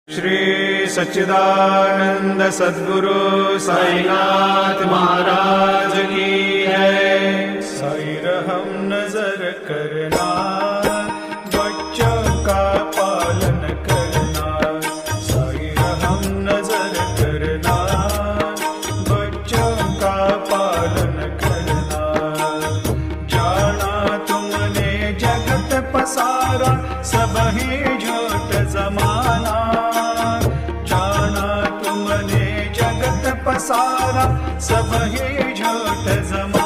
श्री सच्चिदानंद सद्गुरु साईनाथ महाराज की है। साई रहम नजर करना, बच्चों का पालन करना। साई रहम नजर करना, बच्चों का पालन करना। जाना तुमने जगत पसारा, सब ही झूठ जमाना। पसारा सब ही झूठ जमा।